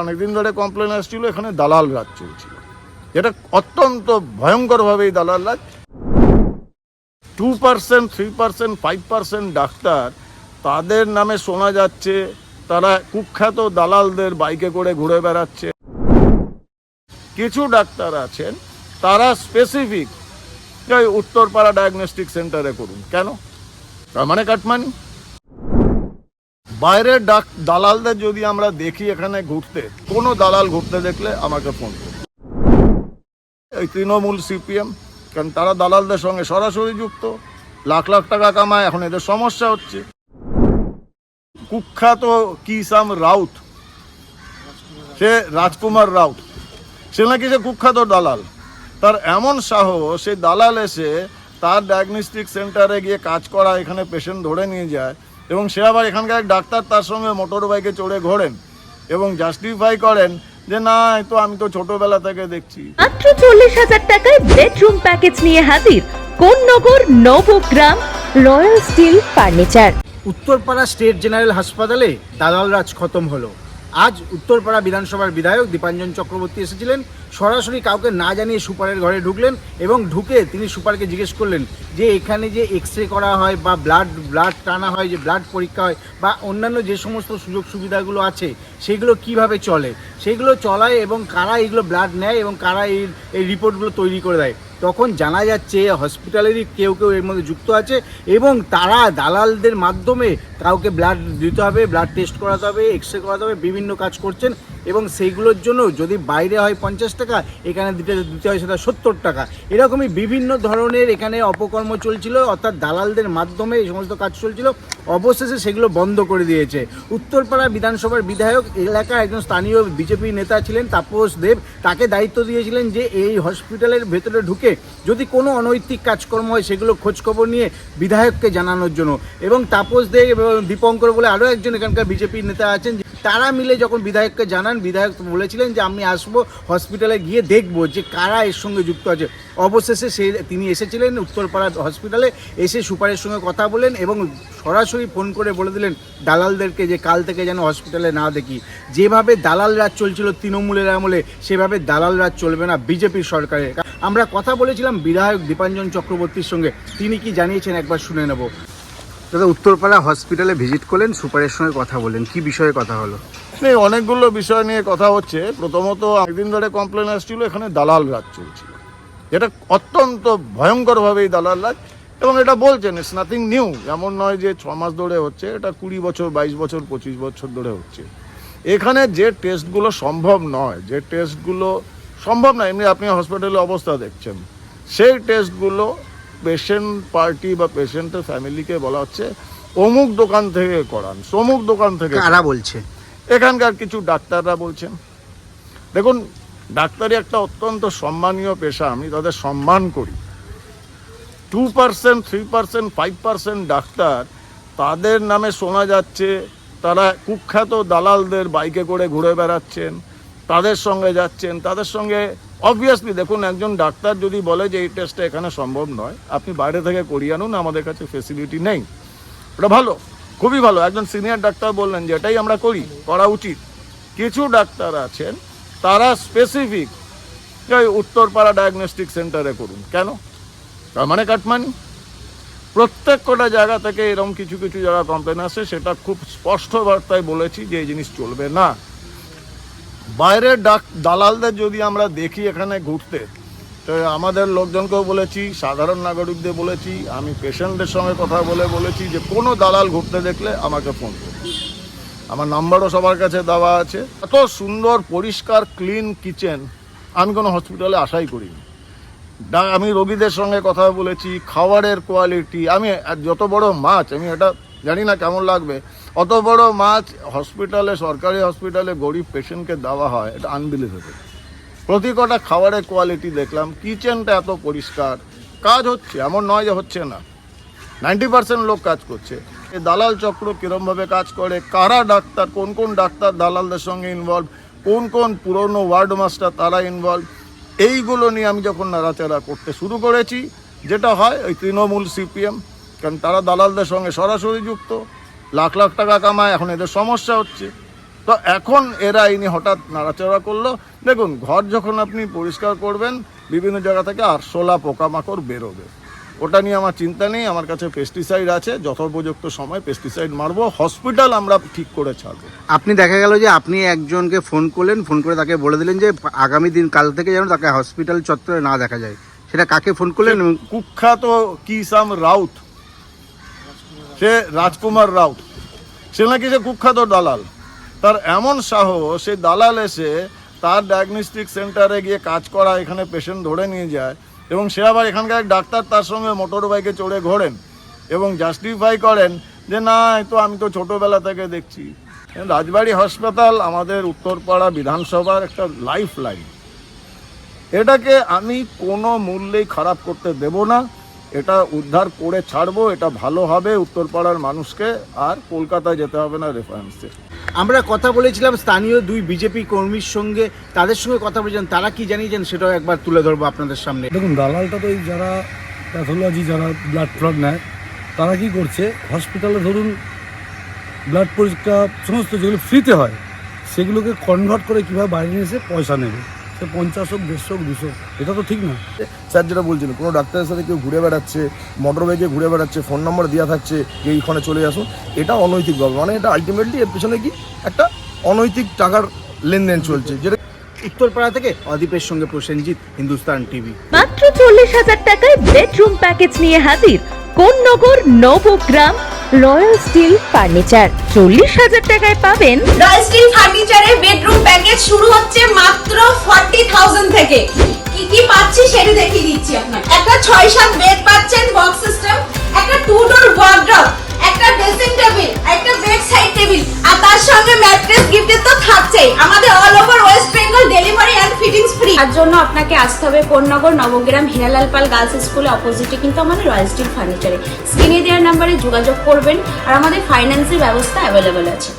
অনেকদিন ধরে কমপ্লেন আসছিল এখানে দালাল রাজ চলছিল, এটা অত্যন্ত ভয়ঙ্করভাবে এই দালাল রাজ। 2%, 3%, 5% ডাক্তার তাদের নামে শোনা যাচ্ছে তারা কুখ্যাত দালালদের বাইকে করে ঘুরে বেড়াচ্ছে। কিছু ডাক্তার আছেন তারা স্পেসিফিক উত্তরপাড়া ডায়াগনস্টিক সেন্টারে করুন, কেন? তার মানে কাটমানি। বাইরের দালালদের যদি আমরা দেখি এখানে ঘুরতে, কোনো দালাল ঘুরতে দেখলে আমাকে ফোন করুন। এই তৃণমূল সিপিএম, কারণ তারা দালালদের সঙ্গে সরাসরি যুক্ত, লাখ লাখ টাকা কামায়, এখন এদের সমস্যা হচ্ছে। কুখ্যাত কিসাম রাউত, সে রাজকুমার রাউত, সে নাকি সে কুখ্যাত দালাল। তার এমন সাহস, সেই দালাল এসে তার ডায়াগনস্টিক সেন্টারে গিয়ে কাজ করা, এখানে পেশেন্ট ধরে নিয়ে যায়, এবং সে আবার এখানকার ডাক্তার তার সঙ্গে মোটর বাইকে চড়ে ঘোরেন এবং জাস্টিফাই করেন যে না, তো আমি তো ছোটবেলা থেকে দেখছি। মাত্র 40,000 টাকায় বেডরুম প্যাকেজ নিয়ে হাজির Konnagar Nabagram royal steel furniture. Uttarpara state general হাসপাতালে দালাল রাজ খতম হলো। আজ উত্তরপাড়া বিধানসভার বিধায়ক দীপাঞ্জন চক্রবর্তী এসেছিলেন, সরাসরি কাউকে না জানিয়ে সুপারের ঘরে ঢুকলেন এবং ঢুকে তিনি সুপারকে জিজ্ঞেস করলেন যে এখানে যে এক্স রে করা হয় বা ব্লাড টানা হয়, যে ব্লাড পরীক্ষা হয় বা অন্যান্য যে সমস্ত সুযোগ সুবিধাগুলো আছে সেগুলো কিভাবে চলে, সেগুলো চলায় এবং কারা এইগুলো ব্লাড নেয় এবং কারা এই রিপোর্টগুলো তৈরি করে দেয়। তখন জানা যাচ্ছে হসপিটালেরই কেউ কেউ এর মধ্যে যুক্ত আছে এবং তারা দালালদের মাধ্যমে কাউকে ব্লাড দিতে হবে, ব্লাড টেস্ট করাতে হবে, এক্স রে করাতে হবে, বিভিন্ন কাজ করছেন এবং সেইগুলোর জন্য যদি বাইরে হয় 50 টাকা, এখানে দিতে হয় সেটা 70 টাকা। এরকমই বিভিন্ন ধরনের এখানে অপকর্ম চলছিল, অর্থাৎ দালালদের মাধ্যমে এই সমস্ত কাজ চলছিল। অবশেষে সেগুলো বন্ধ করে দিয়েছে। উত্তরপাড়া বিধানসভার বিধায়ক এলাকার একজন স্থানীয় বিজেপি নেতা ছিলেন তাপস দেব, তাকে দায়িত্ব দিয়েছিলেন যে এই হসপিটালের ভেতরে ঢুকে যদি কোনো অনৈতিক কাজকর্ম হয় সেগুলো খোঁজখবর নিয়ে বিধায়ককে জানানোর জন্য। এবং তাপস দেব এবং দীপঙ্কর বলে আরও একজন এখানকার বিজেপি নেতা আছেন, তারা মিলে যখন বিধায়ককে জানান, বিধায়ক বলেছিলেন যে আমি আসবো হসপিটালে গিয়ে দেখবো যে কারা এর সঙ্গে যুক্ত আছে। অবশেষে তিনি এসেছিলেন উত্তরপাড়া হসপিটালে, এসে সুপারের সঙ্গে কথা বলেন এবং সরাসরি ফোন করে বলে দিলেন দালালদেরকে যে কাল থেকে যেন হসপিটালে না দেখি। যেভাবে দালাল রাজ চলছিল তৃণমূলের আমলে, সেভাবে দালাল রাজ চলবে না বিজেপির সরকারের। আমরা কথা বলেছিলাম বিধায়ক দীপাঞ্জন চক্রবর্তীর সঙ্গে, তিনি কি জানিয়েছেন একবার শুনে নেব। দাদা, উত্তরপাড়া হসপিটালে ভিজিট করলেন, সুপারের সঙ্গে কথা বলেন, কি বিষয়ে কথা হলো? অনেকগুলো বিষয় নিয়ে কথা হচ্ছে। প্রথমত, একদিন ধরে কমপ্লেন আসছিল এখানে দালাল রাজ চলছিল, এটা অত্যন্ত ভয়ঙ্করভাবে এই দালাল রাজ, এবং এটা বলছেন ইটস নাথিং নিউ। এমন নয় যে 6 মাস ধরে হচ্ছে, এটা 20 বছর, 22 বছর, 25 বছর ধরে হচ্ছে। এখানে যে টেস্টগুলো সম্ভব নয়, যে টেস্টগুলো সম্ভব নয়, এমনি আপনি হসপিটালের অবস্থা দেখছেন, সেই টেস্টগুলো পেশেন্ট পার্টি বা পেশেন্টের ফ্যামিলিকে বলা হচ্ছে অমুক দোকান থেকে করান, সমুক দোকান থেকে। কারা বলছে? এখানকার কিছু ডাক্তাররা বলছেন। দেখুন, ডাক্তারি একটা অত্যন্ত সম্মানীয় পেশা, আমি তাদের সম্মান করি। 2%, 3%, 5% ডাক্তার তাদের নামে শোনা যাচ্ছে তারা কুখ্যাত দালালদের বাইকে করে ঘুরে বেড়াচ্ছেন, তাদের সঙ্গে যাচ্ছেন, তাদের সঙ্গে অবভিয়াসলি। দেখুন, একজন ডাক্তার যদি বলে যে এই টেস্টটা এখানে সম্ভব নয়, আপনি বাইরে থেকে করিয়ে আনুন, আমাদের কাছে ফেসিলিটি নেই, ওটা ভালো, খুবই ভালো। একজন সিনিয়র ডাক্তার বললেন যে এটাই আমরা করা উচিত। কিছু ডাক্তার আছেন তারা স্পেসিফিক উত্তরপাড়া ডায়াগনস্টিক সেন্টারে করুন, কেন? তার মানে কাটমানি। প্রত্যেক কটা জায়গা থেকে এরকম কিছু কিছু জায়গা কমপ্লেন আসে, সেটা খুব স্পষ্ট বার্তায় বলেছি যে এই জিনিস চলবে না। বাইরের দালালদের যদি আমরা দেখি এখানে ঘুরতে, তো আমাদের লোকজনকেও বলেছি, সাধারণ নাগরিকদের বলেছি, আমি পেশেন্টদের সঙ্গে কথা বলেছি যে কোনো দালাল ঘুরতে দেখলে আমাকে ফোন করুন। আমার নাম্বারও সবার কাছে দেওয়া আছে। এত সুন্দর পরিষ্কার ক্লিন কিচেন আমি কোনো হসপিটালে আশাই করিনি। আমি রোগীদের সঙ্গে কথা বলেছি, খাবারের কোয়ালিটি, আমি যত বড় মাছ, আমি এটা জানি না কেমন লাগবে, অত বড় মাছ হসপিটালে, সরকারি হসপিটালে গরিব পেশেন্টকে দেওয়া হয়, এটা আনবিলিভেবল। প্রতি কটা খাবারের কোয়ালিটি দেখলাম, কিচেনটা এত পরিষ্কার, কাজ হচ্ছে, এমন নয় যে হচ্ছে না। 90% লোক কাজ করছে। এই দালাল চক্র কীরমভাবে কাজ করে, কারা ডাক্তার, কোন কোন ডাক্তার দালালদের সঙ্গে ইনভলভ, কোন কোন পুরনো ওয়ার্ড মাস্টার তারা ইনভলভ, এইগুলো নিয়ে আমি যখন নাড়াচাড়া করতে শুরু করেছি, যেটা হয় ওই তৃণমূল সিপিএম, কারণ তারা দালালদের সঙ্গে সরাসরি যুক্ত, লাখ লাখ টাকা কামায়, এখন এদের সমস্যা হচ্ছে। তো এখন এরা ইনি হঠাৎ নাড়াচাড়া করলো। দেখুন, ঘর যখন আপনি পরিষ্কার করবেন বিভিন্ন জায়গা থেকে আরশোলা পোকামাকড় বেরোবে, ওটা নিয়ে আমার চিন্তা নেই। আমার কাছে পেস্টিসাইড আছে, যথোপযুক্ত সময় পেস্টিসাইড মারবো। হসপিটাল আমরা ঠিক করে ছাড়বো। আপনি দেখা গেল যে আপনি একজনকে ফোন করলেন, ফোন করে তাকে বলে দিলেন যে আগামী দিন কাল থেকে যেন তাকে হসপিটাল চত্বরে না দেখা যায়, সেটা কাকে ফোন করলেন? কুখ্যাত কিসাম রাউত, সে রাজকুমার রাউত, সে নাকি সে কুখ্যাত দালাল। তার এমন সাহস, সেই দালাল এসে তার ডায়াগনস্টিক সেন্টারে গিয়ে কাজ করা, এখানে পেশেন্ট ধরে নিয়ে যায় এবং সে আবার এখানকার ডাক্তার তার সঙ্গে মোটর বাইকে চড়ে ঘোরেন এবং জাস্টিফাই করেন যে না, তো আমি তো ছোটোবেলা থেকে দেখছি। রাজবাড়ি হাসপাতাল আমাদের উত্তরপাড়া বিধানসভার একটা লাইফ লাইন, এটাকে আমি কোনো মূল্যেই খারাপ করতে দেব না। এটা উদ্ধার করে ছাড়বো, এটা ভালো হবে উত্তরপাড়ার মানুষকে, আর কলকাতায় যেতে হবে না রেফারেন্সে। আমরা কথা বলেছিলাম স্থানীয় দুই বিজেপি কর্মীর সঙ্গে, তাদের সঙ্গে কথা বলেছেন, তারা কি জানিয়েছেন সেটাও একবার তুলে ধরবো আপনাদের সামনে। দেখুন, দালালটা তো এই যারা প্যাথোলজি, যারা ব্লাড ফ্লাড নেয়, তারা কি করছে, হসপিটালে ধরুন ব্লাড পরীক্ষা সমস্ত যেগুলো ফ্রিতে হয় সেগুলোকে কনভার্ট করে কীভাবে বাইরে নিয়ে এসে পয়সা নেবে, সে 50 হোক 150 হোক 200, এটা তো ঠিক না। স্যার যেটা বলছিলেন, কোনো ডাক্তারের সাথে কেউ ঘুরে বেড়াচ্ছে, মোটর বাইকে ঘুরে বেড়াচ্ছে, ফোন নম্বর দেওয়া থাকছে যে এইখানে চলে আসুন, এটা অনৈতিকভাবে, মানে এটা আলটিমেটলি এর পেছনে কি একটা অনৈতিক টাকার লেনদেন চলছে, যেটা উত্তরপাড়া থেকে অদীপের সঙ্গে প্রসেনজিৎ, হিন্দুস্তান টিভি। মাত্র 40,000 টাকায় বেডরুম প্যাকেজ নিয়ে হাজির Konnagar Nabagram royal steel furniture. 40,000 টাকায় পাবেন রয়্যাল স্টিল ফার্নিচারের বেডরুম প্যাকেজ শুরু হচ্ছে মাত্র 40,000 থেকে। কি কি পাচ্ছি সেটা দেখিয়ে দিচ্ছি আপনাকে। একটা 6-7 বেড পাচ্ছেন, বক্স সিস্টেম, একটা 2 ডোর ওয়ার্ড্রপ, একটা ড্রেসিং টেবিল, একটা বেড সাইড টেবিল, আর তার সঙ্গে ম্যাট্রেস গিফটের তো থাকছেই। আমাদের all over West Bengal delivery and fittings free. তার জন্য আপনাকে আসতে হবে কোন্নগর নবগ্রাম হিরালাল পাল গার্লস স্কুলের অপোজিটে কিন্তু আমাদের রয়্যাল স্টিল ফার্নিচারে। স্ক্রিনে দেওয়ার নাম্বারে যোগাযোগ করবেন, আর আমাদের ফাইন্যান্সের ব্যবস্থা অ্যাভেলেবল আছে।